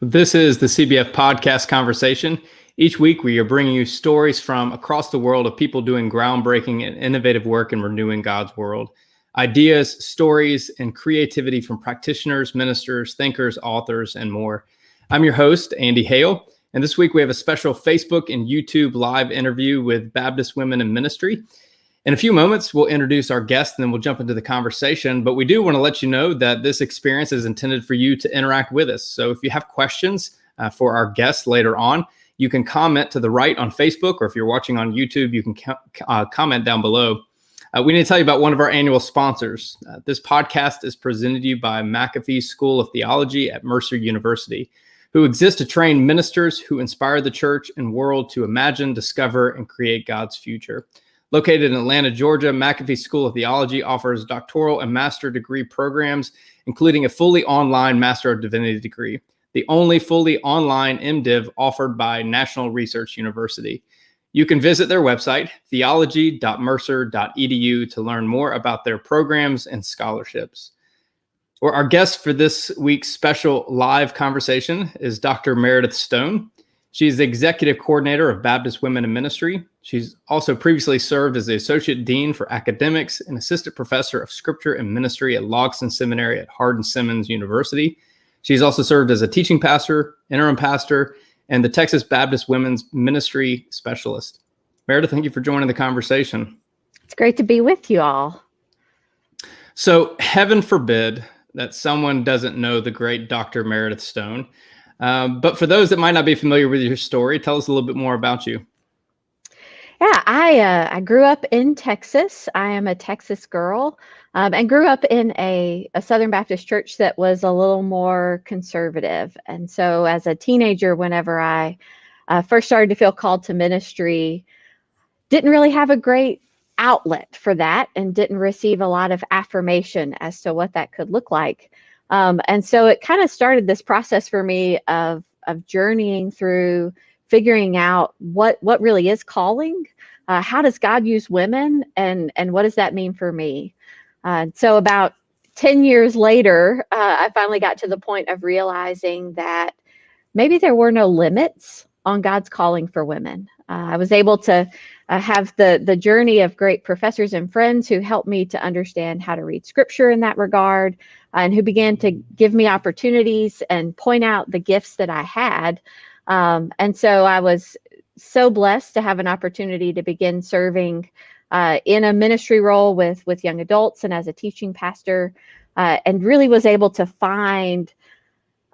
This is the CBF Podcast Conversation. Each week, we are bringing you stories from across the world of people doing groundbreaking and innovative work in renewing God's world. Ideas, stories, and creativity from practitioners, ministers, thinkers, authors, and more. I'm your host, Andy Hale, and this week we have a special Facebook and YouTube live interview with Baptist Women in Ministry. In a few moments, we'll introduce our guest and then we'll jump into the conversation. But we do want to let you know that this experience is intended for you to interact with us. So if you have questions for our guests later on, you can comment to the right on Facebook, or if you're watching on YouTube, you can comment down below. We need to tell you about one of our annual sponsors. This podcast is presented to you by McAfee School of Theology at Mercer University, who exists to train ministers who inspire the church and world to imagine, discover, and create God's future. Located in Atlanta, Georgia, McAfee School of Theology offers doctoral and master degree programs, including a fully online Master of Divinity degree, the only fully online MDiv offered by National Research University. You can visit their website, theology.mercer.edu, to learn more about their programs and scholarships. Well, our guest for this week's special live conversation is Dr. Meredith Stone. She's the Executive Coordinator of Baptist Women in Ministry. She's also previously served as the Associate Dean for Academics and Assistant Professor of Scripture and Ministry at Logsdon Seminary at Hardin-Simmons University. She's also served as a teaching pastor, interim pastor, and the Texas Baptist Women's Ministry Specialist. Meredith, thank you for joining the conversation. It's great to be with you all. So, heaven forbid that someone doesn't know the great Dr. Meredith Stone. But for those that might not be familiar with your story, tell us a little bit more about you. Yeah, I grew up in Texas. I am a Texas girl, and grew up in a Southern Baptist church that was a little more conservative. And so as a teenager, whenever I first started to feel called to ministry, didn't really have a great outlet for that and didn't receive a lot of affirmation as to what that could look like. And so it kind of started this process for me of journeying through figuring out what really is calling, how does God use women, and what does that mean for me? So about 10 years later, I finally got to the point of realizing that maybe there were no limits on God's calling for women. I was able to have the journey of great professors and friends who helped me to understand how to read scripture in that regard, and who began to give me opportunities and point out the gifts that I had. And so I was so blessed to have an opportunity to begin serving in a ministry role with young adults and as a teaching pastor, and really was able to find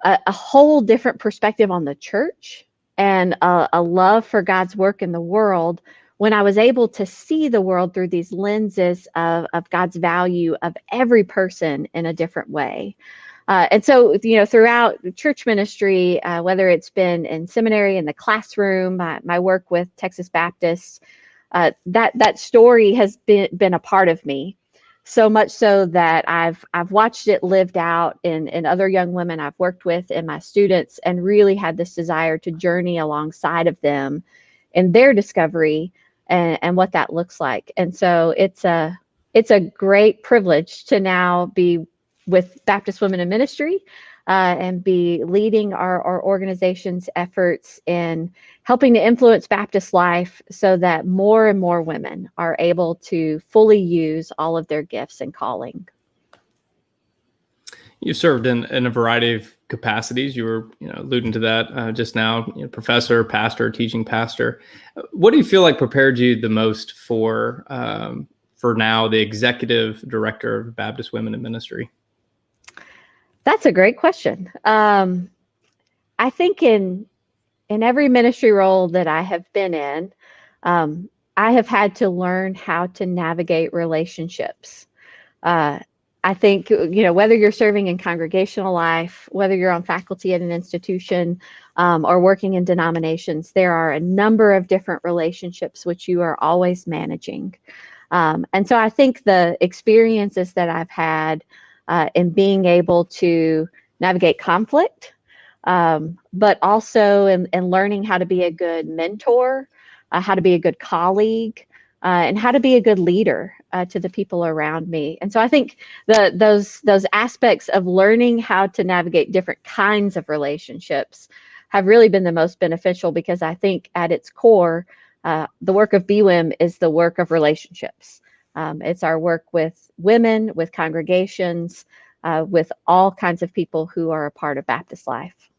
a whole different perspective on the church and a love for God's work in the world when I was able to see the world through these lenses of God's value of every person in a different way. And so, throughout church ministry, whether it's been in seminary, in the classroom, my work with Texas Baptists, that story has been a part of me, so much so that I've watched it lived out in other young women I've worked with and my students, and really had this desire to journey alongside of them in their discovery and what that looks like. And so it's a great privilege to now be with Baptist Women in Ministry and be leading our organization's efforts in helping to influence Baptist life so that more and more women are able to fully use all of their gifts and calling. You served in a variety of capacities. You were alluding to that just now, professor, pastor, teaching pastor. What do you feel like prepared you the most for now the executive director of Baptist Women in Ministry? That's a great question. I think in every ministry role that I have been in, I have had to learn how to navigate relationships. I think, whether you're serving in congregational life, whether you're on faculty at an institution, or working in denominations, there are a number of different relationships which you are always managing. And so I think the experiences that I've had in being able to navigate conflict, but also in learning how to be a good mentor, how to be a good colleague, and how to be a good leader to the people around me. And so I think those aspects of learning how to navigate different kinds of relationships have really been the most beneficial, because I think at its core, the work of BWM is the work of relationships. It's our work with women, with congregations, with all kinds of people who are a part of Baptist life.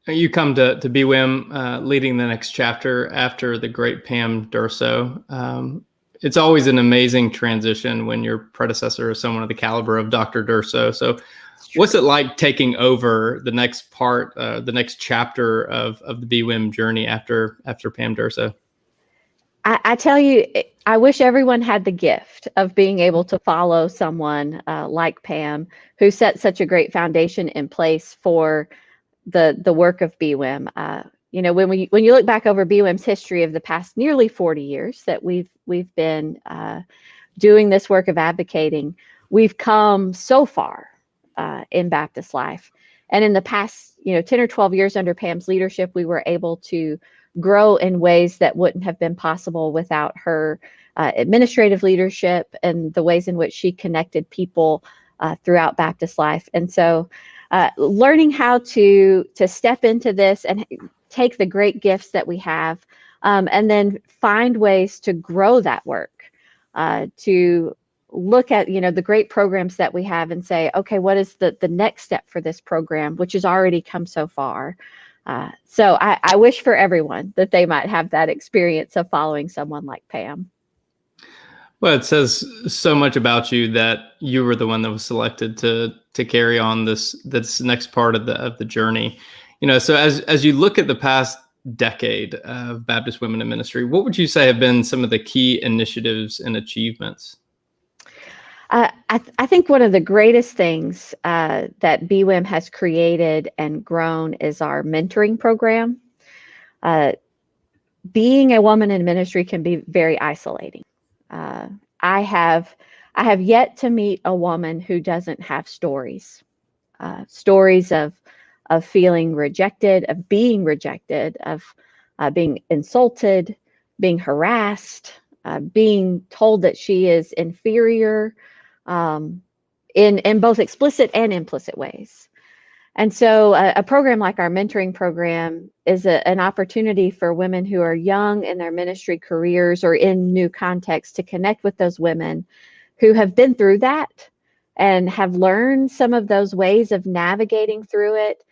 You come to BWM leading the next chapter after the great Pam Durso. It's always an amazing transition when your predecessor is someone of the caliber of Dr. Durso. So what's it like taking over the next part, the next chapter of the BWM journey after Pam Durso? I tell you, I wish everyone had the gift of being able to follow someone like Pam, who set such a great foundation in place for the work of BWM. When you look back over BWM's history of the past nearly 40 years that we've been doing this work of advocating, we've come so far in Baptist life. And in the past, 10 or 12 years under Pam's leadership, we were able to grow in ways that wouldn't have been possible without her administrative leadership and the ways in which she connected people throughout Baptist life. And so learning how to step into this and take the great gifts that we have, and then find ways to grow that work, to look at the great programs that we have and say, okay, what is the next step for this program, which has already come so far. So I wish for everyone that they might have that experience of following someone like Pam. Well, it says so much about you that you were the one that was selected to carry on this next part of the journey. So as you look at the past decade of Baptist women in ministry, what would you say have been some of the key initiatives and achievements? I think one of the greatest things that BWM has created and grown is our mentoring program. Being a woman in ministry can be very isolating. I have yet to meet a woman who doesn't have stories of feeling rejected, of being rejected, of being insulted, being harassed, being told that she is inferior, in both explicit and implicit ways. And so a program like our mentoring program is an opportunity for women who are young in their ministry careers or in new contexts to connect with those women who have been through that and have learned some of those ways of navigating through it,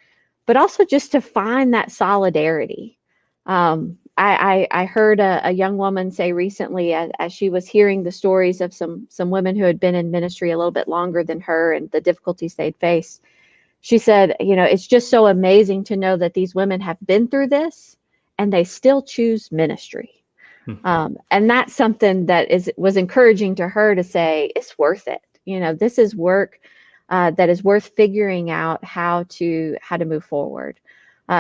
but also just to find that solidarity. I heard a young woman say recently, as she was hearing the stories of some women who had been in ministry a little bit longer than her and the difficulties they'd faced, she said, it's just so amazing to know that these women have been through this and they still choose ministry. And that's something that was encouraging to her to say, it's worth it. This is work that is worth figuring out how to move forward.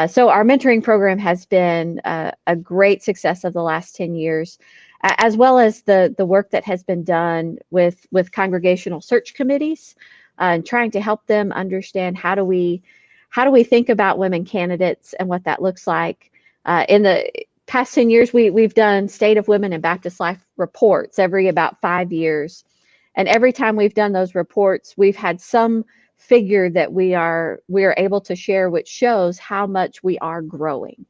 So our mentoring program has been a great success of the last 10 years, as well as the work that has been done with congregational search committees, and trying to help them understand how do we think about women candidates and what that looks like. In the past 10 years, we've done State of Women in Baptist Life reports every about 5 years. And every time we've done those reports, we've had some figure that we are able to share, which shows how much we are growing.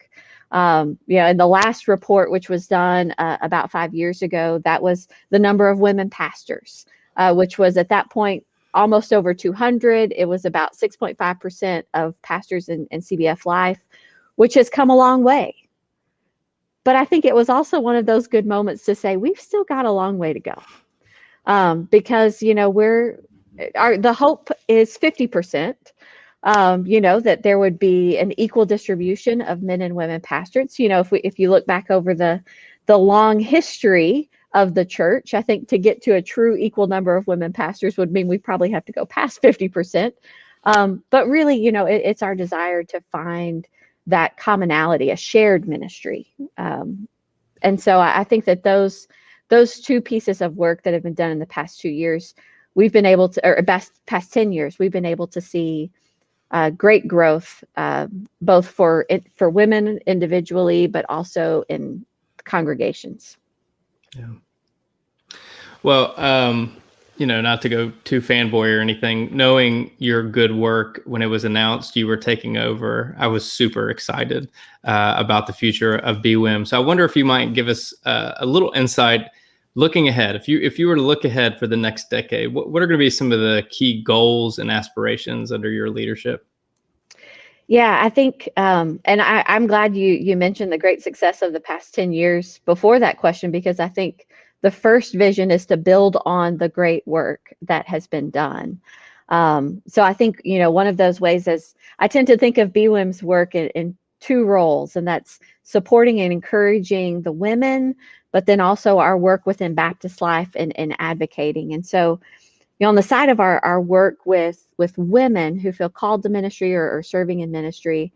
In the last report, which was done about 5 years ago, that was the number of women pastors, which was at that point almost over 200. It was about 6.5% of pastors in CBF Life, which has come a long way. But I think it was also one of those good moments to say we've still got a long way to go, because the hope is 50%. That there would be an equal distribution of men and women pastors. If you look back over the long history of the church, I think to get to a true equal number of women pastors would mean we probably have to go past 50%. But really, it's our desire to find that commonality, a shared ministry. And so I think that those two pieces of work that have been done in the past 2 years, we've been able to, or past 10 years, we've been able to see great growth, both for women individually, but also in congregations. Yeah. Well, not to go too fanboy or anything, knowing your good work when it was announced you were taking over, I was super excited about the future of BWM. So I wonder if you might give us a little insight looking ahead. If you were to look ahead for the next decade, what are going to be some of the key goals and aspirations under your leadership? Yeah, I think, and I'm glad you mentioned the great success of the past 10 years before that question, because I think the first vision is to build on the great work that has been done. So I think, one of those ways is I tend to think of BWM's work in two roles, and that's supporting and encouraging the women, but then also our work within Baptist Life and advocating. And so, on the side of our work with women who feel called to ministry or serving in ministry,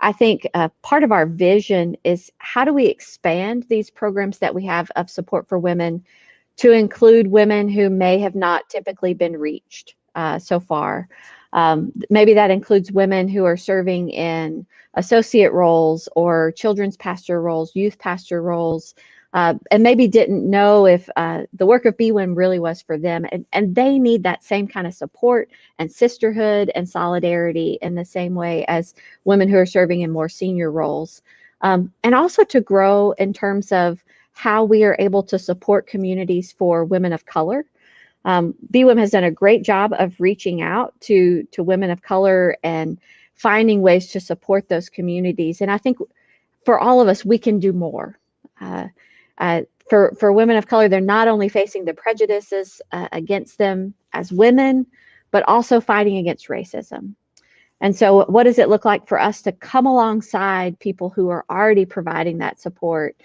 I think part of our vision is how do we expand these programs that we have of support for women to include women who may have not typically been reached so far. Maybe that includes women who are serving in associate roles or children's pastor roles, youth pastor roles, and maybe didn't know if the work of BWM really was for them. And they need that same kind of support and sisterhood and solidarity in the same way as women who are serving in more senior roles. And also to grow in terms of how we are able to support communities for women of color. BWM has done a great job of reaching out to women of color and finding ways to support those communities. And I think for all of us, we can do more. For women of color, they're not only facing the prejudices against them as women, but also fighting against racism. And so what does it look like for us to come alongside people who are already providing that support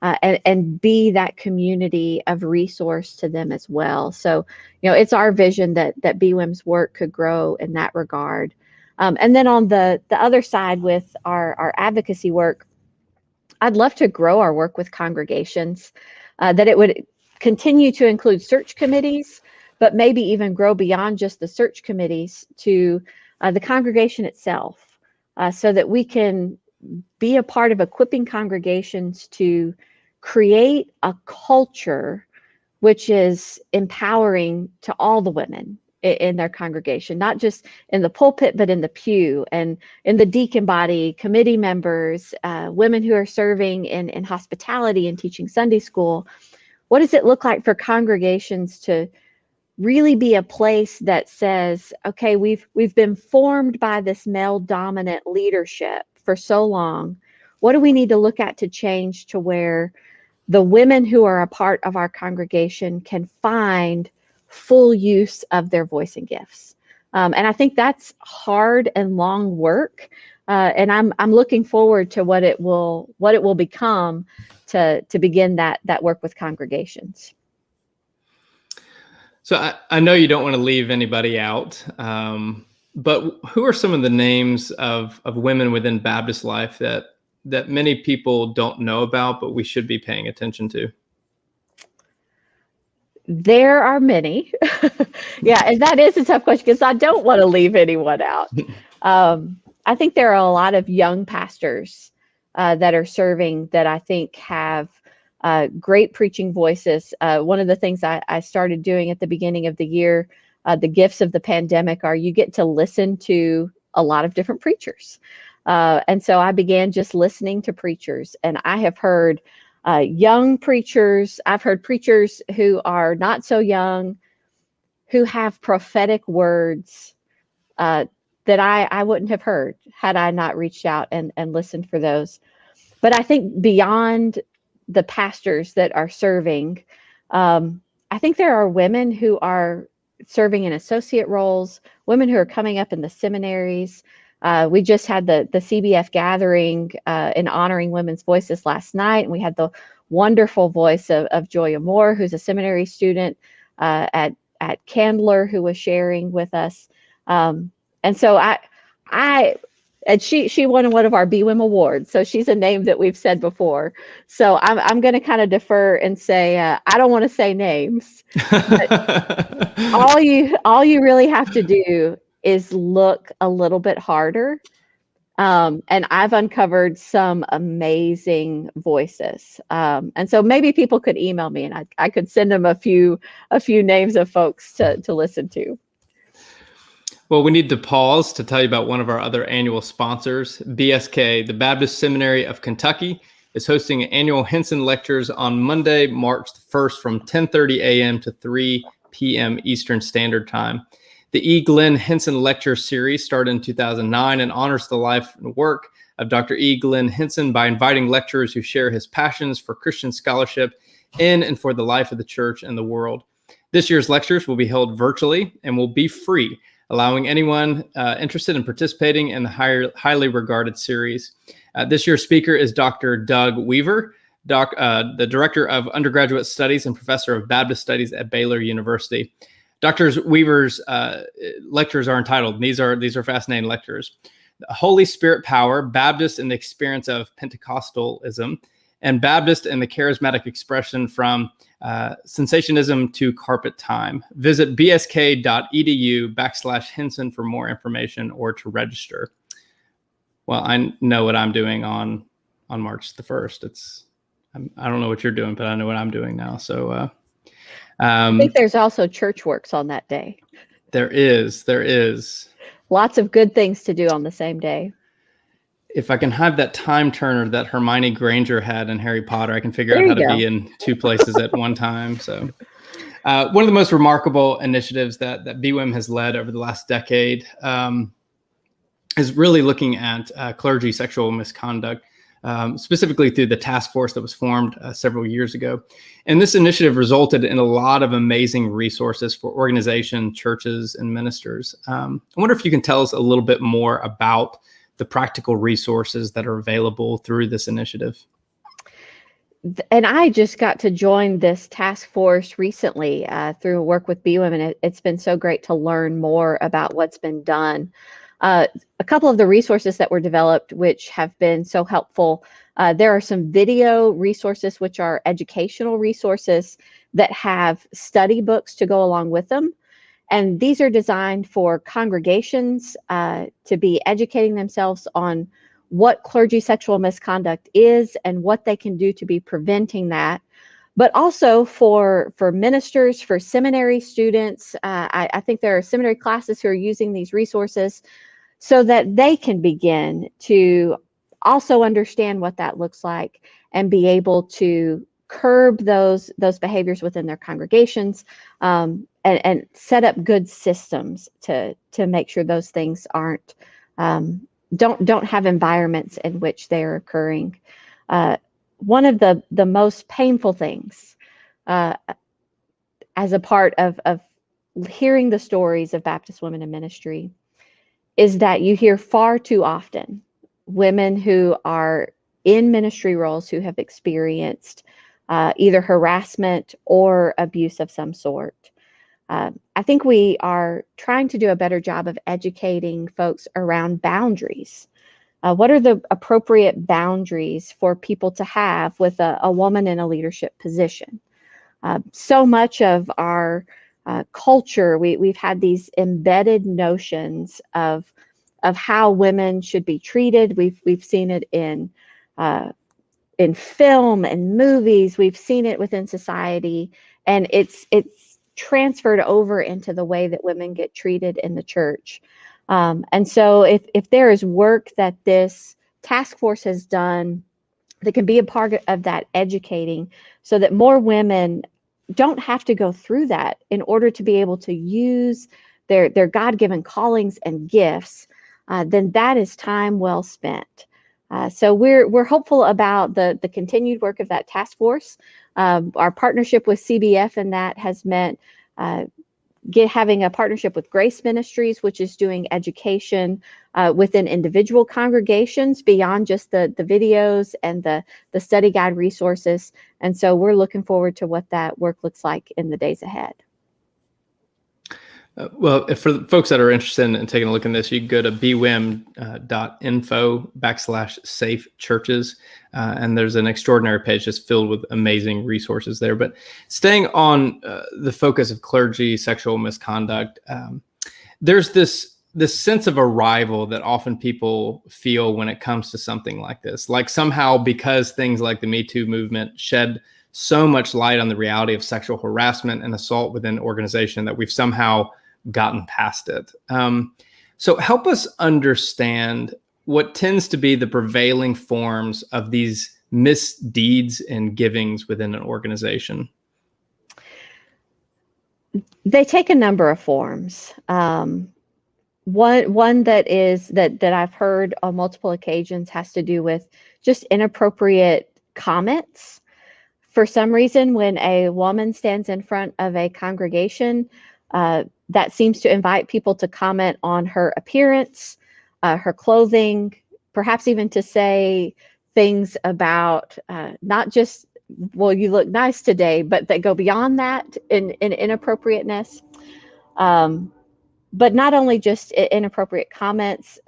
and be that community of resource to them as well? So, it's our vision that BWM's work could grow in that regard. And then on the other side with our advocacy work, I'd love to grow our work with congregations, that it would continue to include search committees, but maybe even grow beyond just the search committees to the congregation itself, so that we can be a part of equipping congregations to create a culture which is empowering to all the women in their congregation, not just in the pulpit, but in the pew and in the deacon body, committee members, women who are serving in hospitality and teaching Sunday school. What does it look like for congregations to really be a place that says, okay, we've been formed by this male dominant leadership for so long. What do we need to look at to change to where the women who are a part of our congregation can find full use of their voice and gifts? And I think that's hard and long work. And I'm looking forward to what it will become to begin that work with congregations. So I know you don't want to leave anybody out, but who are some of the names of women within Baptist Life that many people don't know about, but we should be paying attention to? There are many. Yeah, and that is a tough question because I don't want to leave anyone out. I think there are a lot of young pastors that are serving that I think have great preaching voices. One of the things I started doing at the beginning of the year, the gifts of the pandemic, are you get to listen to a lot of different preachers. And so I began just listening to preachers, and I have heard young preachers. I've heard preachers who are not so young, who have prophetic words that I wouldn't have heard had I not reached out and listened for those. But I think beyond the pastors that are serving, I think there are women who are serving in associate roles, women who are coming up in the seminaries. We just had the CBF gathering in honoring women's voices last night, and we had the wonderful voice of Joya Moore, who's a seminary student at Candler, who was sharing with us. And so and she won one of our BWM awards, so she's a name that we've said before. So I'm going to kind of defer and say I don't want to say names. But all you really have to do is look a little bit harder And I've uncovered some amazing voices. And so maybe people could email me, and I could send them a few names of folks to listen to. Well, we need to pause to tell you about one of our other annual sponsors. BSK, the Baptist Seminary of Kentucky, is hosting annual Henson Lectures on Monday, March 1st from 10:30 a.m. to 3 p.m. Eastern Standard Time. The E. Glenn Henson Lecture Series started in 2009 and honors the life and work of Dr. E. Glenn Henson by inviting lecturers who share his passions for Christian scholarship in and for the life of the church and the world. This year's lectures will be held virtually and will be free, allowing anyone interested in participating in the highly regarded series. This year's speaker is Dr. Doug Weaver, the Director of Undergraduate Studies and Professor of Baptist Studies at Baylor University. Dr. Weaver's lectures are entitled, these are fascinating lectures, Holy Spirit Power, Baptist and the Experience of Pentecostalism, and Baptist and the Charismatic Expression from Sensationism to Carpet Time. Visit bsk.edu/Henson for more information or to register. Well, I know what I'm doing on March the 1st. I don't know what you're doing, but I know what I'm doing now. So I think there's also church works on that day. There is. Lots of good things to do on the same day. If I can have that time turner that Hermione Granger had in Harry Potter, I can figure out how to be in two places at one time. So one of the most remarkable initiatives that BWM has led over the last decade is really looking at clergy sexual misconduct, specifically through the task force that was formed several years ago. And this initiative resulted in a lot of amazing resources for organizations, churches, and ministers. I wonder if you can tell us a little bit more about the practical resources that are available through this initiative. And I just got to join this task force recently through work with BWM, and it's been so great to learn more about what's been done. A couple of the resources that were developed, which have been so helpful, there are some video resources, which are educational resources that have study books to go along with them. And these are designed for congregations to be educating themselves on what clergy sexual misconduct is and what they can do to be preventing that. But also for ministers, for seminary students. I think there are seminary classes who are using these resources so that they can begin to also understand what that looks like and be able to curb those behaviors within their congregations, and set up good systems to make sure those things aren't don't have environments in which they're occurring. One of the most painful things as a part of hearing the stories of Baptist women in ministry is that you hear far too often women who are in ministry roles who have experienced either harassment or abuse of some sort. I think we are trying to do a better job of educating folks around boundaries. What are the appropriate boundaries for people to have with a woman in a leadership position? So much of our culture, we've had these embedded notions of how women should be treated. We've seen it in film and movies. We've seen it within society, and it's transferred over into the way that women get treated in the church. And so if there is work that this task force has done that can be a part of that educating so that more women don't have to go through that in order to be able to use their God-given callings and gifts, then that is time well spent. So we're hopeful about the continued work of that task force. Our partnership with CBF and that has meant having a partnership with Grace Ministries, which is doing education within individual congregations beyond just the videos and the study guide resources. And so we're looking forward to what that work looks like in the days ahead. Well, for the folks that are interested in taking a look at this, you can go to bwm.info/safe churches. And there's an extraordinary page just filled with amazing resources there. But staying on the focus of clergy sexual misconduct, there's this this sense of arrival that often people feel when it comes to something like this. Like somehow, because things like the Me Too movement shed so much light on the reality of sexual harassment and assault within an organization, that we've somehow gotten past it. So help us understand what tends to be the prevailing forms of these misdeeds and givings within an organization. They take a number of forms. One that I've heard on multiple occasions has to do with just inappropriate comments. For some reason, when a woman stands in front of a congregation, that seems to invite people to comment on her appearance, her clothing, perhaps even to say things about not just, well, you look nice today, but that go beyond that in inappropriateness. But not only just inappropriate comments,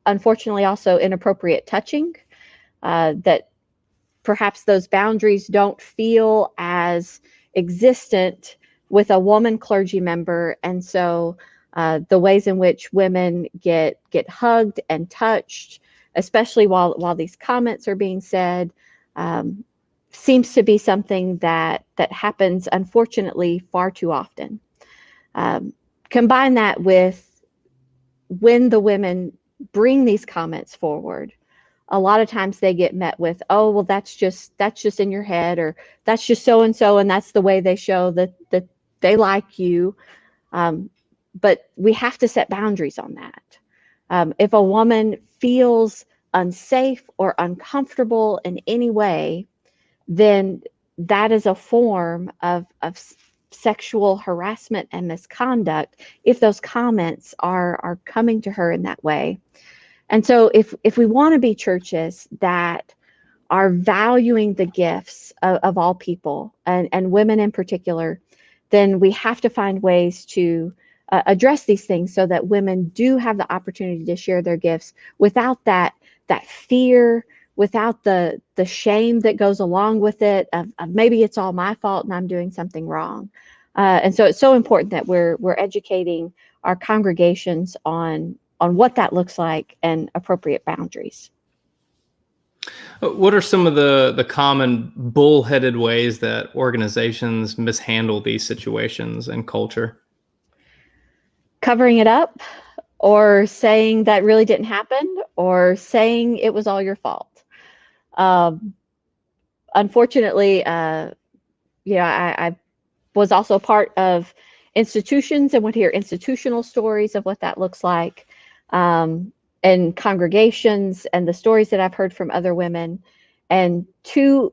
unfortunately also inappropriate touching, that perhaps those boundaries don't feel as existent with a woman clergy member. And so the ways in which women get hugged and touched, especially while these comments are being said, seems to be something that happens, unfortunately, far too often. Combine that with when the women bring these comments forward, a lot of times they get met with, oh, well, that's just in your head, or that's just so and so, and that's the way they show that they like you. But we have to set boundaries on that. If a woman feels unsafe or uncomfortable in any way, then that is a form of sexual harassment and misconduct if those comments are coming to her in that way. And so if we want to be churches that are valuing the gifts of all people, and women in particular, then we have to find ways to address these things so that women do have the opportunity to share their gifts without that fear, without the shame that goes along with it of maybe it's all my fault and I'm doing something wrong. And so it's so important that we're educating our congregations on what that looks like and appropriate boundaries. What are some of the common bullheaded ways that organizations mishandle these situations and culture? Covering it up, or saying that really didn't happen, or saying it was all your fault. Unfortunately, I was also part of institutions and would hear institutional stories of what that looks like, and congregations, and the stories that I've heard from other women. And too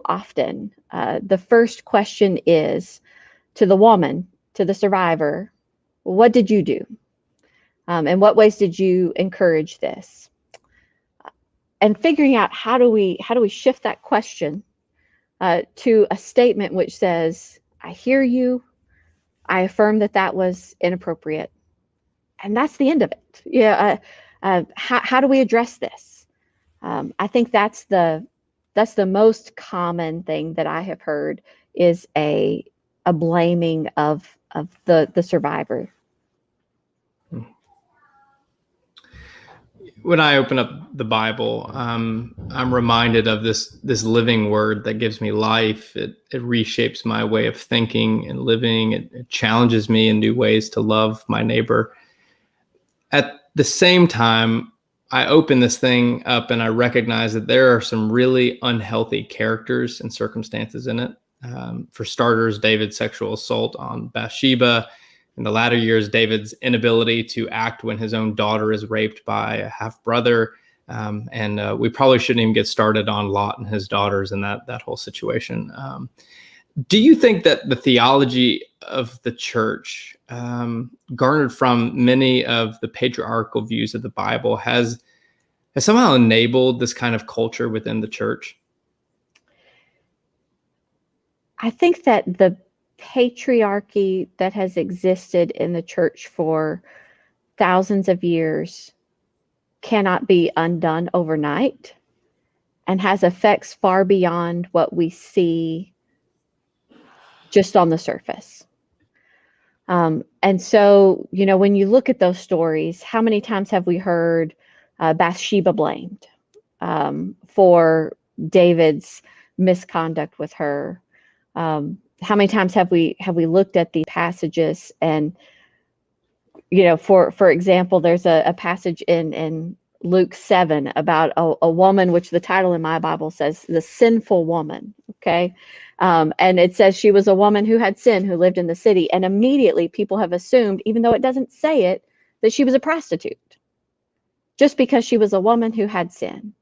often, the first question is to the woman, to the survivor, what did you do? In what ways did you encourage this? And figuring out how do we shift that question to a statement which says, I hear you, I affirm that was inappropriate, and that's the end of it. Yeah. How do we address this? I think that's the most common thing that I have heard, is a blaming of the survivor. When I open up the Bible, I'm reminded of this living word that gives me life. It reshapes my way of thinking and living. It challenges me in new ways to love my neighbor. At the same time, I open this thing up and I recognize that there are some really unhealthy characters and circumstances in it. For starters, David's sexual assault on Bathsheba. In the latter years, David's inability to act when his own daughter is raped by a half-brother. And we probably shouldn't even get started on Lot and his daughters and that whole situation. Do you think that the theology of the church, garnered from many of the patriarchal views of the Bible, has somehow enabled this kind of culture within the church? I think that the patriarchy that has existed in the church for thousands of years cannot be undone overnight, and has effects far beyond what we see just on the surface. And so, when you look at those stories, how many times have we heard Bathsheba blamed for David's misconduct with her? How many times have we looked at these passages and, for example, there's a passage in Luke 7 about a woman, which the title in my Bible says the sinful woman. Okay. And it says she was a woman who had sin, who lived in the city. And immediately people have assumed, even though it doesn't say it, that she was a prostitute just because she was a woman who had sin.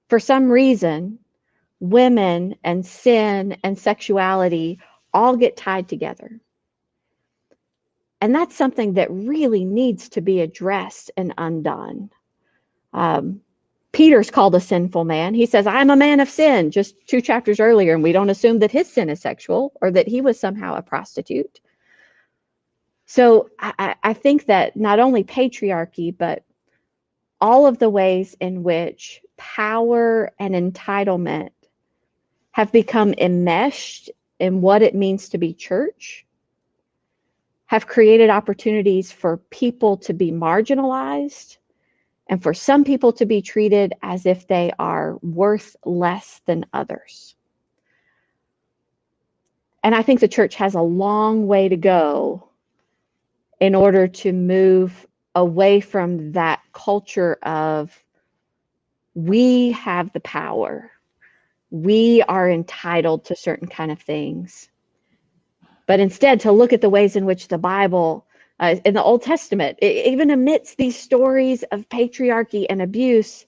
For some reason, women and sin and sexuality all get tied together. And that's something that really needs to be addressed and undone. Peter's called a sinful man. He says, I'm a man of sin, just 2 chapters earlier, and we don't assume that his sin is sexual or that he was somehow a prostitute. So I think that not only patriarchy, but all of the ways in which power and entitlement have become enmeshed in what it means to be church have created opportunities for people to be marginalized and for some people to be treated as if they are worth less than others. And I think the church has a long way to go in order to move away from that culture of we have the power, we are entitled to certain kind of things, but instead to look at the ways in which the Bible, in the Old Testament, even amidst these stories of patriarchy and abuse,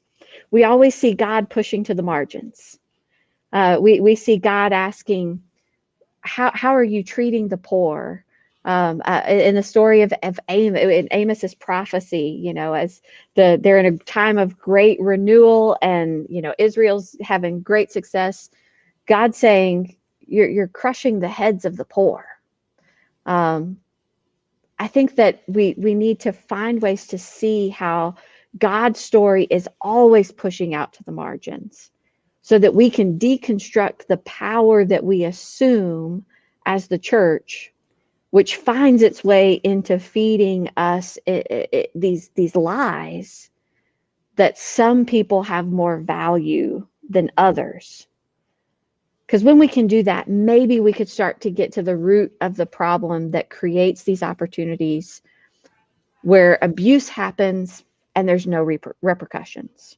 we always see God pushing to the margins. We see God asking, how are you treating the poor? In the story of Amos's prophecy, as they're in a time of great renewal and, Israel's having great success, God saying, you're crushing the heads of the poor. I think that we need to find ways to see how God's story is always pushing out to the margins so that we can deconstruct the power that we assume as the church, which finds its way into feeding us these lies that some people have more value than others. Because when we can do that, maybe we could start to get to the root of the problem that creates these opportunities where abuse happens and there's no repercussions,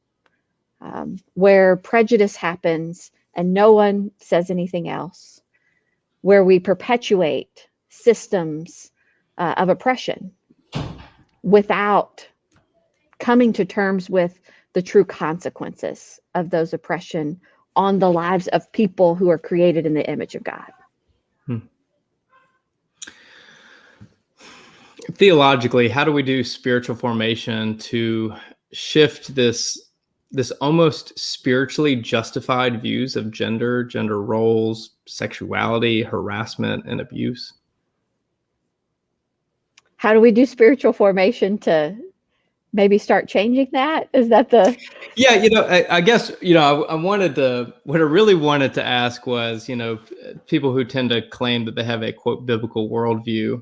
where prejudice happens and no one says anything else, where we perpetuate systems of oppression without coming to terms with the true consequences of those oppression on the lives of people who are created in the image of God. Theologically, how do we do spiritual formation to shift this almost spiritually justified views of gender roles, sexuality, harassment, and abuse? How do we do spiritual formation to maybe start changing that? Is that the... Yeah, I guess, what I really wanted to ask was, people who tend to claim that they have a, quote, biblical worldview,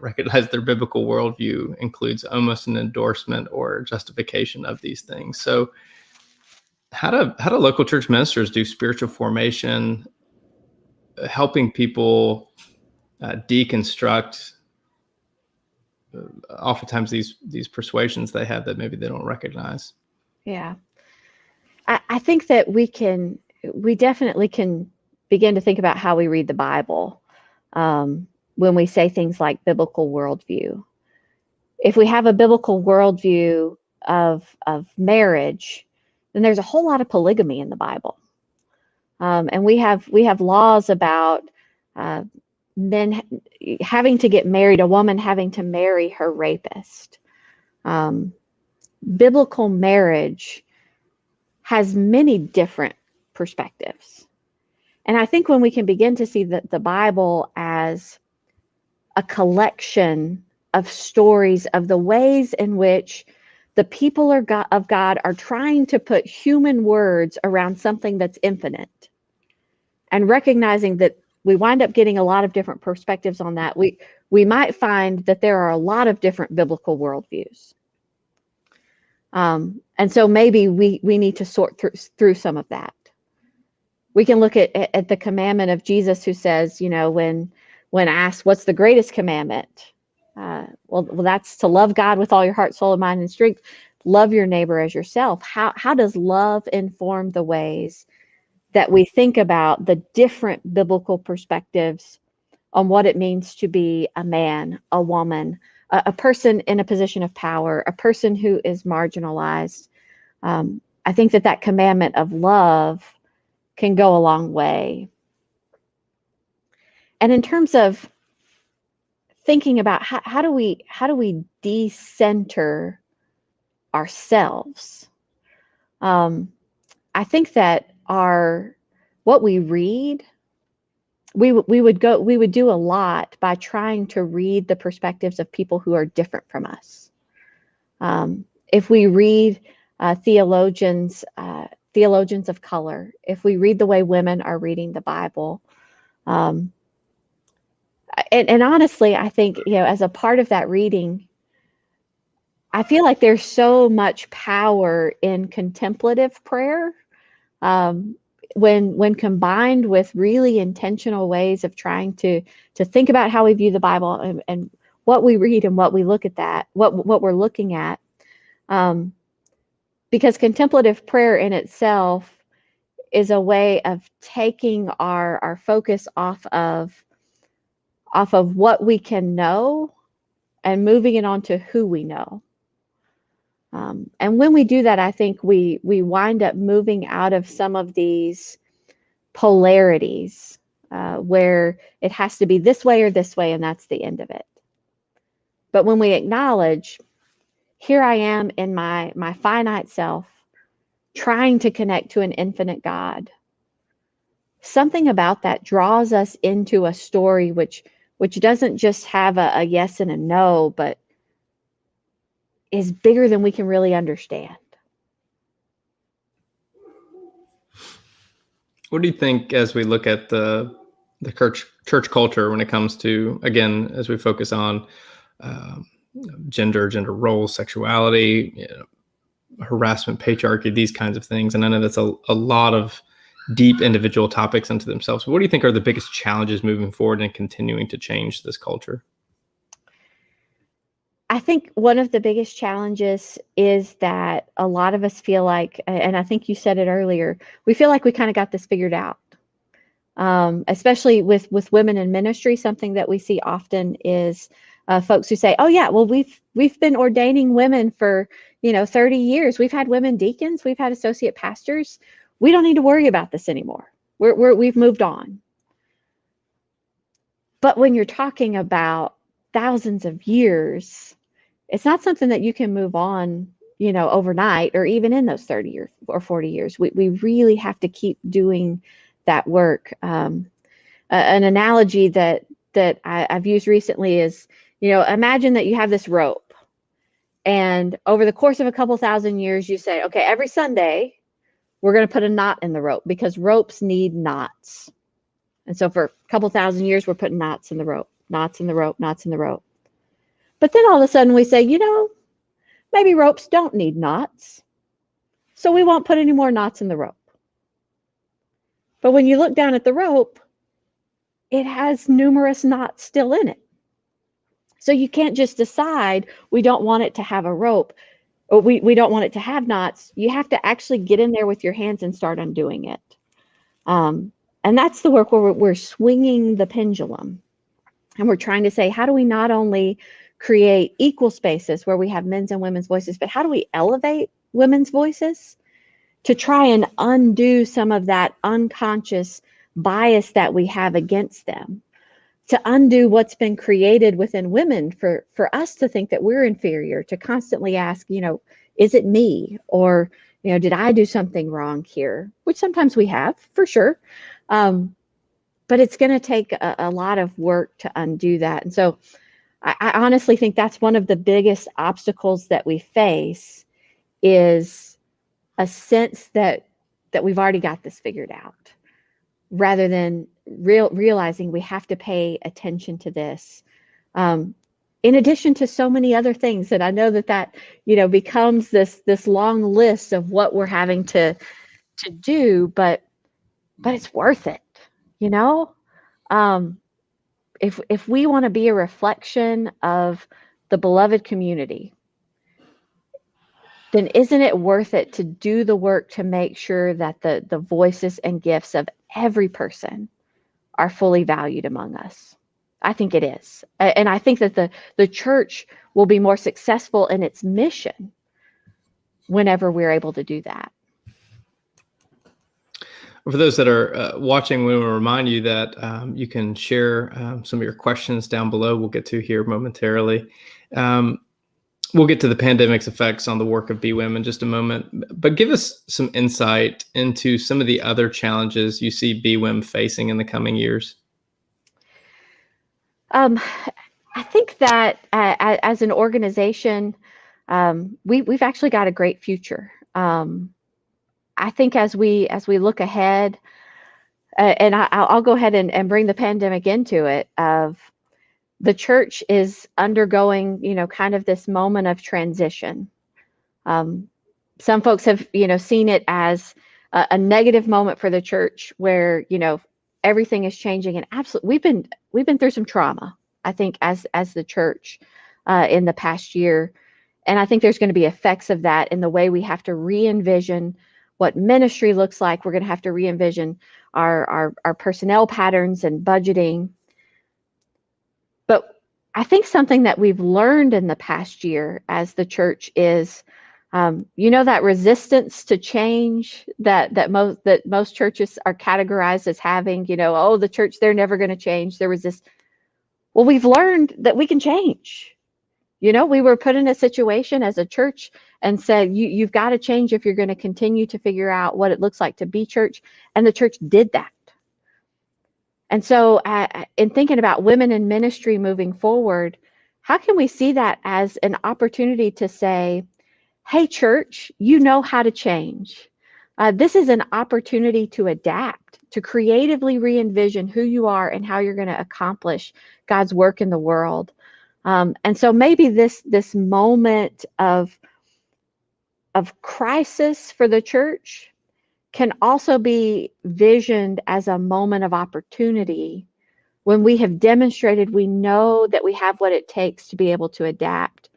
recognize their biblical worldview includes almost an endorsement or justification of these things. So how do local church ministers do spiritual formation, helping people deconstruct oftentimes these persuasions they have that maybe they don't recognize? Yeah. I think that we definitely can begin to think about how we read the Bible when we say things like biblical worldview. If we have a biblical worldview of marriage, then there's a whole lot of polygamy in the Bible. And we have laws about men having to get married, a woman having to marry her rapist. Biblical marriage has many different perspectives. And I think when we can begin to see the Bible as a collection of stories of the ways in which the people of God are trying to put human words around something that's infinite, and recognizing that we wind up getting a lot of different perspectives on that. We might find that there are a lot of different biblical worldviews. And so maybe we need to sort through some of that. We can look at the commandment of Jesus, who says, when asked, what's the greatest commandment? Well, that's to love God with all your heart, soul, and mind and strength. Love your neighbor as yourself. How does love inform the ways that we think about the different biblical perspectives on what it means to be a man, a woman, a person in a position of power, a person who is marginalized? I think that commandment of love can go a long way. And in terms of thinking about how do we decenter ourselves, I think that what we read, we would do a lot by trying to read the perspectives of people who are different from us. If we read theologians of color, if we read the way women are reading the Bible, and honestly, I think, as a part of that reading, I feel like there's so much power in contemplative prayer, when combined with really intentional ways of trying to think about how we view the Bible and what we read and what we look at, what we're looking at. Because contemplative prayer in itself is a way of taking our focus off of what we can know and moving it onto who we know. And when we do that, I think we wind up moving out of some of these polarities, where it has to be this way or this way, and that's the end of it. But when we acknowledge, here I am in my finite self, trying to connect to an infinite God, something about that draws us into a story which doesn't just have a yes and a no, but is bigger than we can really understand. What do you think, as we look at the church culture, when it comes to, again, as we focus on gender roles, sexuality, harassment, patriarchy, these kinds of things? And I know that's a lot of deep individual topics unto themselves. What do you think are the biggest challenges moving forward and continuing to change this culture? I think one of the biggest challenges is that a lot of us feel like, and I think you said it earlier, we feel like we kind of got this figured out. Especially with women in ministry, something that we see often is folks who say, "Oh yeah, well we've been ordaining women for 30 years. We've had women deacons, we've had associate pastors. We don't need to worry about this anymore. We've moved on." But when you're talking about thousands of years, it's not something that you can move on, overnight, or even in those 30 or 40 years. We really have to keep doing that work. An analogy that I've used recently is, imagine that you have this rope, and over the course of a couple thousand years, you say, okay, every Sunday, we're going to put a knot in the rope because ropes need knots. And so for a couple thousand years, we're putting knots in the rope, knots in the rope, knots in the rope. But then all of a sudden we say, maybe ropes don't need knots, so we won't put any more knots in the rope. But when you look down at the rope, it has numerous knots still in it. So you can't just decide we don't want it to have a rope, or we don't want it to have knots. You have to actually get in there with your hands and start undoing it. And that's the work where we're swinging the pendulum. And we're trying to say, how do we not only create equal spaces where we have men's and women's voices, but how do we elevate women's voices to try and undo some of that unconscious bias that we have against them, to undo what's been created within women for us to think that we're inferior, to constantly ask, is it me? Or, did I do something wrong here? Which sometimes we have, for sure. But it's going to take a lot of work to undo that. And so I honestly think that's one of the biggest obstacles that we face, is a sense that we've already got this figured out. rather than realizing we have to pay attention to this. In addition to so many other things that I know that becomes this long list of what we're having to do, but it's worth it, you know. If we want to be a reflection of the beloved community, then isn't it worth it to do the work to make sure that the voices and gifts of every person are fully valued among us? I think it is. And I think that the church will be more successful in its mission whenever we're able to do that. For those that are watching, we want to remind you that you can share some of your questions down below. We'll get to here momentarily. We'll get to the pandemic's effects on the work of BWM in just a moment, but give us some insight into some of the other challenges you see BWM facing in the coming years. I think that as an organization, we've actually got a great future. I think as we look ahead, and I'll go ahead and bring the pandemic into it, of the church is undergoing, kind of this moment of transition. Some folks have, seen it as a negative moment for the church where, everything is changing, and absolutely, we've been through some trauma, I think, as the church in the past year. And I think there's going to be effects of that in the way we have to re-envision what ministry looks like. We're going to have to re-envision our personnel patterns and budgeting. But I think something that we've learned in the past year as the church is, that resistance to change that most churches are categorized as having, the church, they're never going to change. There was this, well, we've learned that we can change. We were put in a situation as a church and said, you've got to change if you're going to continue to figure out what it looks like to be church. And the church did that. And so in thinking about women in ministry moving forward, how can we see that as an opportunity to say, hey, church, you know how to change. This is an opportunity to adapt, to creatively re-envision who you are and how you're going to accomplish God's work in the world. And so maybe this moment of crisis for the church can also be visioned as a moment of opportunity when we have demonstrated we know that we have what it takes to be able to adapt.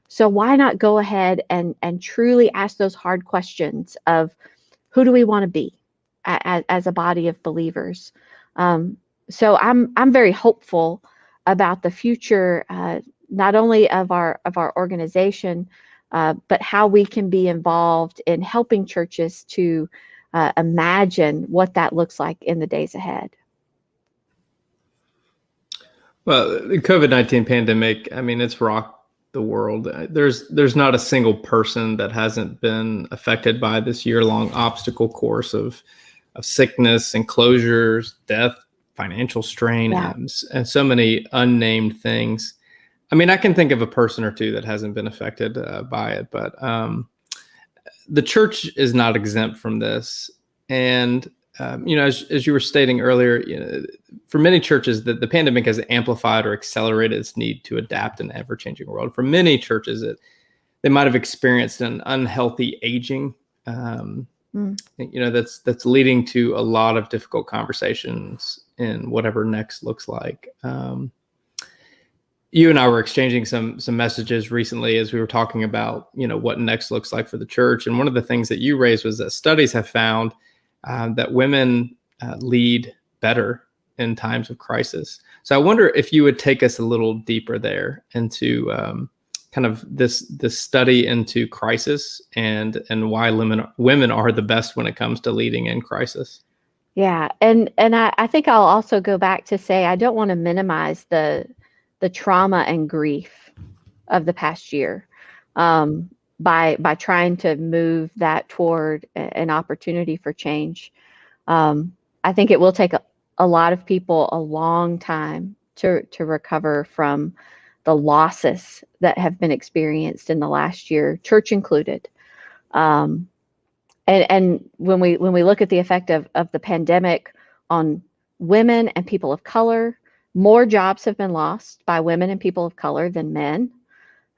So why not go ahead and truly ask those hard questions of who do we want to be as a body of believers? So I'm very hopeful about the future, not only of our organization, but how we can be involved in helping churches to imagine what that looks like in the days ahead. Well, the COVID-19 pandemic, I mean, it's rocked the world. There's not a single person that hasn't been affected by this year-long obstacle course of sickness and closures, death, financial strain, and so many unnamed things. I mean, I can think of a person or two that hasn't been affected by it, but the church is not exempt from this. And as you were stating earlier, for many churches, the pandemic has amplified or accelerated its need to adapt in an ever-changing world. For many churches, they might have experienced an unhealthy aging. That's leading to a lot of difficult conversations in whatever next looks like. You and I were exchanging some messages recently as we were talking about, what next looks like for the church. And one of the things that you raised was that studies have found that women lead better in times of crisis. So I wonder if you would take us a little deeper there into kind of this study into crisis and why women are the best when it comes to leading in crisis. Yeah, and I think I'll also go back to say I don't want to minimize the trauma and grief of the past year by trying to move that toward an opportunity for change. I think it will take a lot of people a long time to recover from the losses that have been experienced in the last year, church included. And when we look at the effect of the pandemic, on women and people of color. More jobs have been lost by women and people of color than men.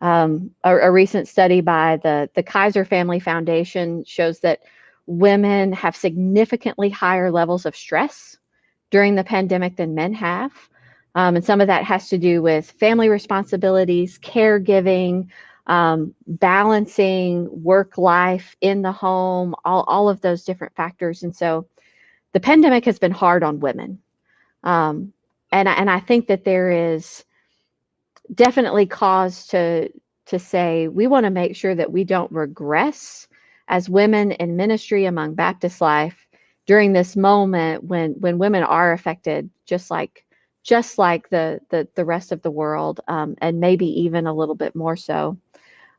A recent study by the Kaiser Family Foundation shows that women have significantly higher levels of stress during the pandemic than men have. And some of that has to do with family responsibilities, caregiving, balancing work life in the home, all of those different factors. And so the pandemic has been hard on women. And I think that there is definitely cause to say we want to make sure that we don't regress as women in ministry among Baptist life during this moment when women are affected just like the rest of the world, and maybe even a little bit more so.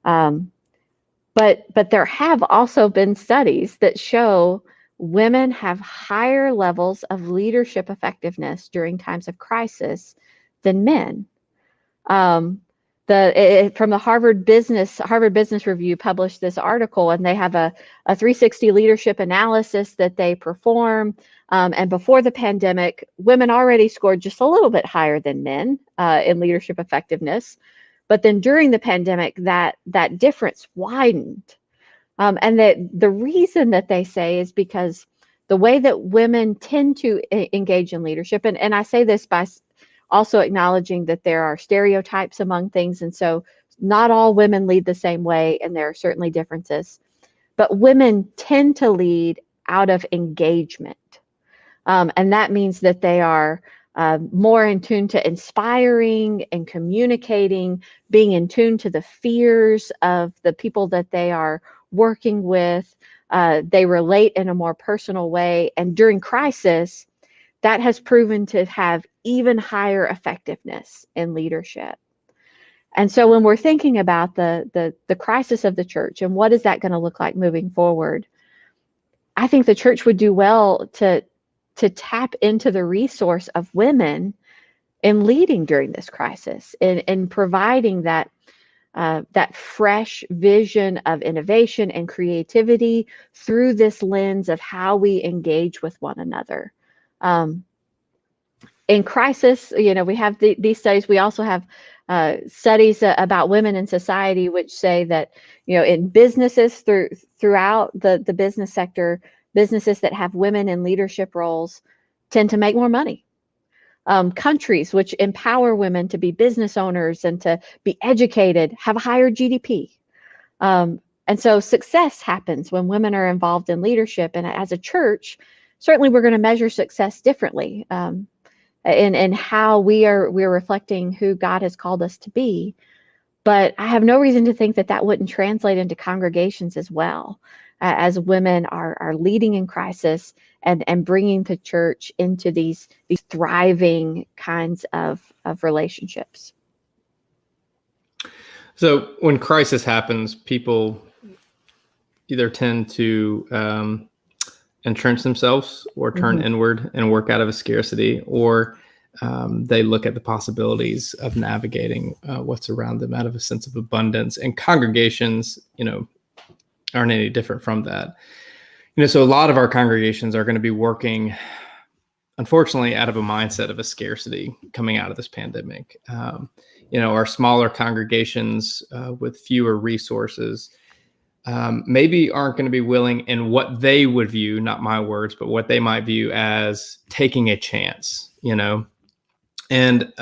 But there have also been studies that show women have higher levels of leadership effectiveness during times of crisis than men. From the Harvard Business Review published this article, and they have a 360 leadership analysis that they perform. And before the pandemic, women already scored just a little bit higher than men in leadership effectiveness. But then during the pandemic, that difference widened. And the reason that they say is because the way that women tend to engage in leadership, and I say this by also acknowledging that there are stereotypes among things. And so not all women lead the same way, and there are certainly differences. But women tend to lead out of engagement. And that means that they are more in tune to inspiring and communicating, being in tune to the fears of the people that they are working with. They relate in a more personal way. And during crisis, that has proven to have even higher effectiveness in leadership. And so when we're thinking about the crisis of the church and what is that going to look like moving forward, I think the church would do well to tap into the resource of women in leading during this crisis, in providing that fresh vision of innovation and creativity through this lens of how we engage with one another. In crisis, we have these studies. We also have studies about women in society, which say that, in businesses throughout the business sector, businesses that have women in leadership roles tend to make more money. Countries which empower women to be business owners and to be educated have a higher GDP. And so success happens when women are involved in leadership. And as a church, certainly we're going to measure success differently. In how we're reflecting who God has called us to be. But I have no reason to think that wouldn't translate into congregations as well, as women are leading in crisis and bringing the church into these thriving kinds of relationships. So when crisis happens, people either tend to entrench themselves or turn inward and work out of a scarcity, or they look at the possibilities of navigating what's around them out of a sense of abundance. And congregations, aren't any different from that. So a lot of our congregations are going to be working, unfortunately, out of a mindset of a scarcity coming out of this pandemic. Our smaller congregations with fewer resources maybe aren't going to be willing in what they would view, not my words, but what they might view as taking a chance, And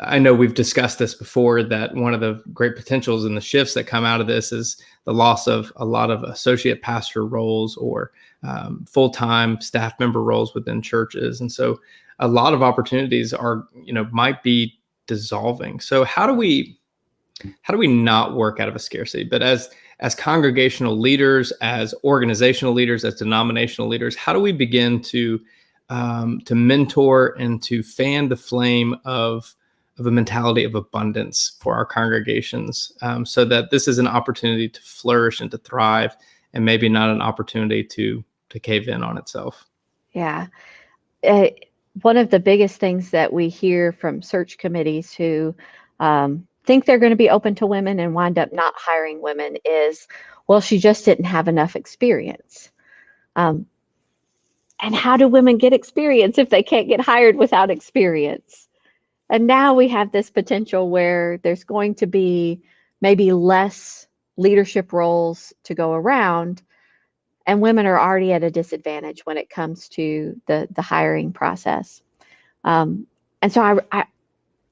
I know we've discussed this before, that one of the great potentials and the shifts that come out of this is the loss of a lot of associate pastor roles or full-time staff member roles within churches. And so a lot of opportunities are, might be dissolving. So how do we not work out of a scarcity? But as congregational leaders, as organizational leaders, as denominational leaders, how do we begin to mentor and to fan the flame of a mentality of abundance for our congregations, so that this is an opportunity to flourish and to thrive, and maybe not an opportunity to cave in on itself? Yeah. One of the biggest things that we hear from search committees who think they're going to be open to women and wind up not hiring women is, well, she just didn't have enough experience. And how do women get experience if they can't get hired without experience? And now we have this potential where there's going to be maybe less leadership roles to go around, and women are already at a disadvantage when it comes to the hiring process. And so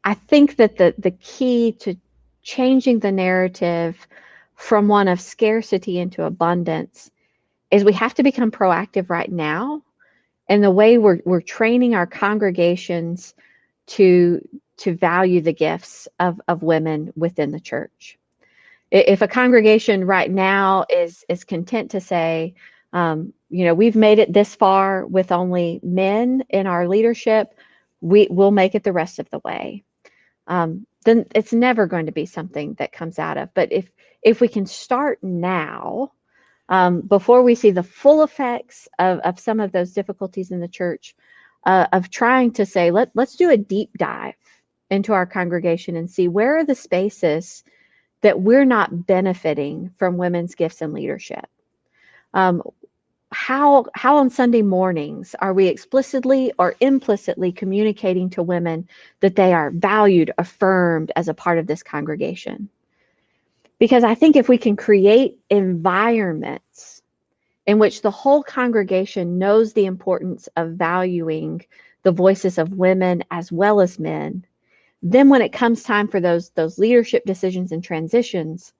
I think that the key to changing the narrative from one of scarcity into abundance is we have to become proactive right now. And the way we're training our congregations to value the gifts of women within the church. If a congregation right now is content to say, we've made it this far with only men in our leadership, we'll make it the rest of the way. Then it's never going to be something that comes out of. But if we can start now, before we see the full effects of some of those difficulties in the church, of trying to say, let's do a deep dive into our congregation and see where are the spaces that we're not benefiting from women's gifts and leadership. How on Sunday mornings are we explicitly or implicitly communicating to women that they are valued, affirmed as a part of this congregation? Because I think if we can create environments in which the whole congregation knows the importance of valuing the voices of women as well as men, then when it comes time for those leadership decisions and transitions,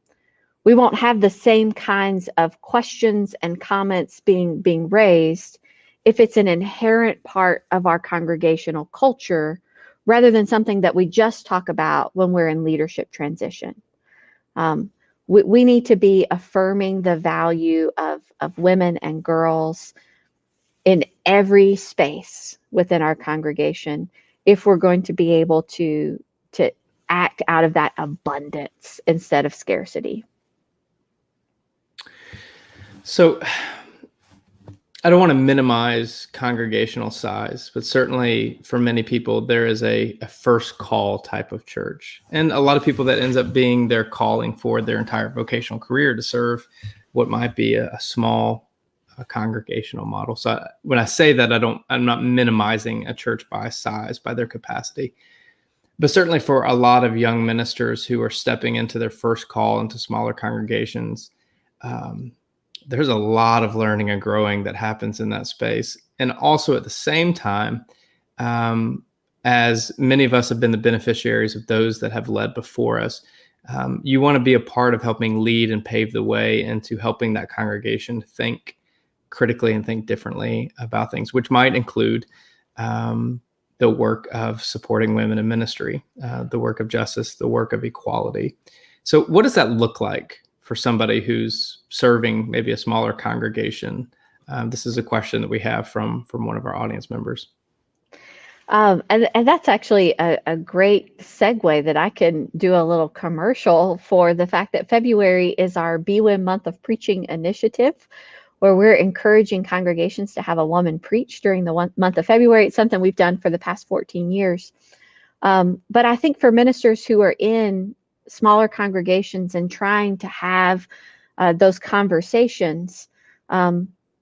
we won't have the same kinds of questions and comments being raised if it's an inherent part of our congregational culture rather than something that we just talk about when we're in leadership transition. We need to be affirming the value of women and girls in every space within our congregation if we're going to be able to act out of that abundance instead of scarcity. So I don't want to minimize congregational size, but certainly for many people, there is a first call type of church. And a lot of people that ends up being their calling for their entire vocational career to serve what might be a small congregational model. So when I say that, I'm not minimizing a church by size, by their capacity. But certainly for a lot of young ministers who are stepping into their first call into smaller congregations, there's a lot of learning and growing that happens in that space. And also at the same time, as many of us have been the beneficiaries of those that have led before us, you want to be a part of helping lead and pave the way into helping that congregation think critically and think differently about things, which might include the work of supporting women in ministry, the work of justice, the work of equality. So what does that look like for somebody who's serving maybe a smaller congregation? This is a question that we have from one of our audience members. And that's actually a great segue that I can do a little commercial for the fact that February is our BWM Month of Preaching initiative, where we're encouraging congregations to have a woman preach during the month of February. It's something we've done for the past 14 years. But I think for ministers who are in smaller congregations and trying to have those conversations,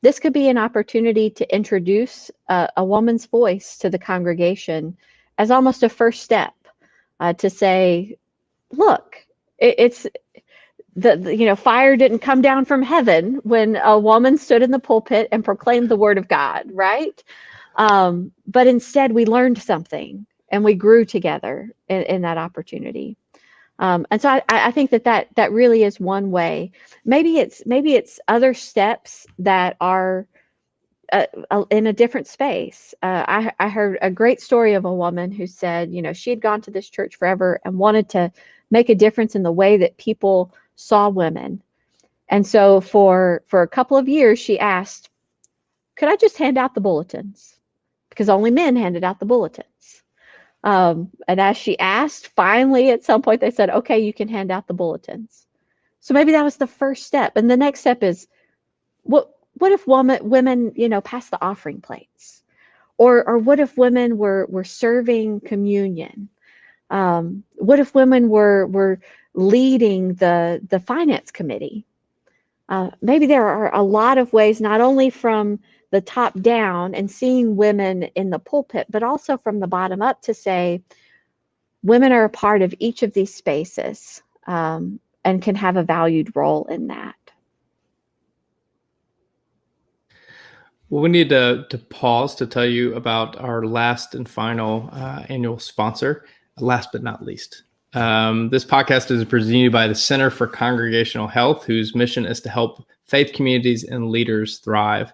this could be an opportunity to introduce a woman's voice to the congregation as almost a first step to say, look, it's fire didn't come down from heaven when a woman stood in the pulpit and proclaimed the word of God, right? But instead we learned something and we grew together in that opportunity. And so I think that really is one way. Maybe it's other steps that are in a different space. I heard a great story of a woman who said, she had gone to this church forever and wanted to make a difference in the way that people saw women. And so for a couple of years, she asked, could I just hand out the bulletins? Because only men handed out the bulletins. And as she asked, finally, at some point, they said, okay, you can hand out the bulletins. So maybe that was the first step. And the next step is, what if women, pass the offering plates? Or what if women were serving communion? What if women were leading the finance committee? maybe there are a lot of ways, not only from the top down and seeing women in the pulpit, but also from the bottom up to say women are a part of each of these spaces, and can have a valued role in that. Well, we need to pause to tell you about our last and final annual sponsor, last but not least. This podcast is presented by the Center for Congregational Health, whose mission is to help faith communities and leaders thrive.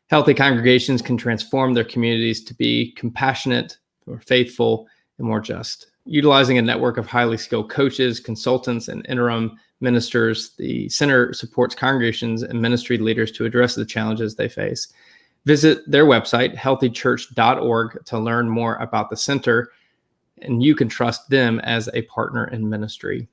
Healthy congregations can transform their communities to be compassionate, more faithful, and more just. Utilizing a network of highly skilled coaches, consultants, and interim ministers, the center supports congregations and ministry leaders to address the challenges they face. Visit their website, healthychurch.org, to learn more about the center, and you can trust them as a partner in ministry.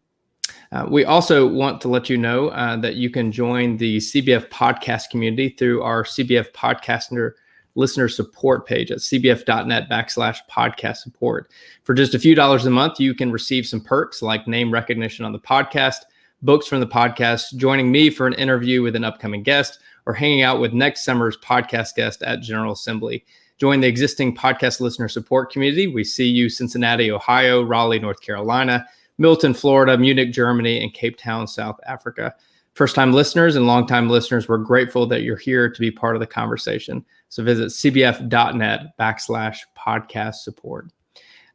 We also want to let you know that you can join the CBF podcast community through our CBF podcaster listener support page at cbf.net/podcast support. For just a few dollars a month, you can receive some perks like name recognition on the podcast, books from the podcast, joining me for an interview with an upcoming guest, or hanging out with next summer's podcast guest at General Assembly. Join the existing podcast listener support community. We see you Cincinnati, Ohio, Raleigh, North Carolina, Milton, Florida, Munich, Germany, and Cape Town, South Africa. First-time listeners and long-time listeners, we're grateful that you're here to be part of the conversation. So visit cbf.net/podcast support.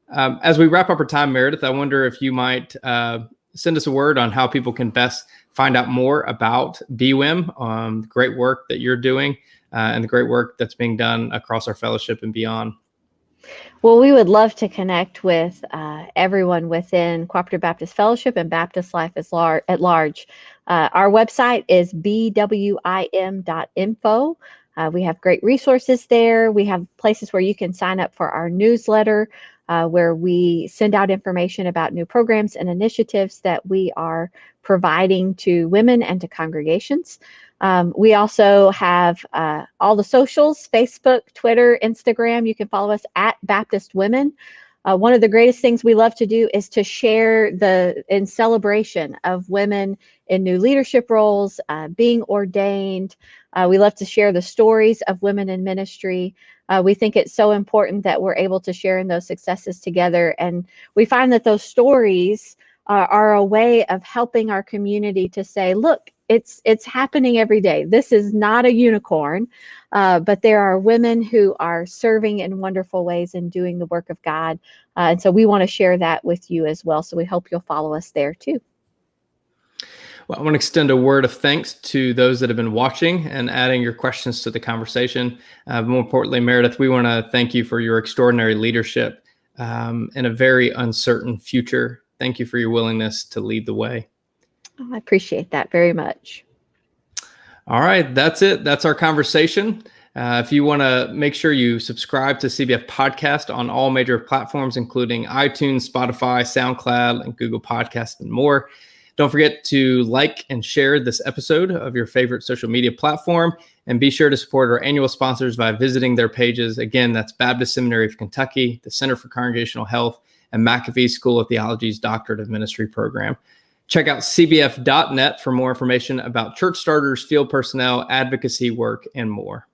As we wrap up our time, Meredith, I wonder if you might send us a word on how people can best find out more about BWM, the great work that you're doing, and the great work that's being done across our fellowship and beyond. Well, we would love to connect with everyone within Cooperative Baptist Fellowship and Baptist life at large. Our website is bwim.info. We have great resources there. We have places where you can sign up for our newsletter, where we send out information about new programs and initiatives that we are providing to women and to congregations. We also have all the socials, Facebook, Twitter, Instagram. You can follow us at Baptist Women. One of the greatest things we love to do is to share in celebration of women in new leadership roles, being ordained. We love to share the stories of women in ministry. We think it's so important that we're able to share in those successes together. And we find that those stories are a way of helping our community to say, look, it's happening every day. This is not a unicorn, but there are women who are serving in wonderful ways and doing the work of God. And so we want to share that with you as well. So we hope you'll follow us there too. Well, I want to extend a word of thanks to those that have been watching and adding your questions to the conversation. More importantly, Meredith, we want to thank you for your extraordinary leadership in a very uncertain future. Thank you for your willingness to lead the way. Oh, I appreciate that very much. All right, that's it. That's our conversation. If you want to make sure you subscribe to CBF Podcast on all major platforms, including iTunes, Spotify, SoundCloud, and Google Podcasts, and more. Don't forget to like and share this episode of your favorite social media platform, and be sure to support our annual sponsors by visiting their pages. Again, that's Baptist Seminary of Kentucky, the Center for Congregational Health, and McAfee School of Theology's Doctorate of Ministry program. Check out cbf.net for more information about church starters, field personnel, advocacy work, and more.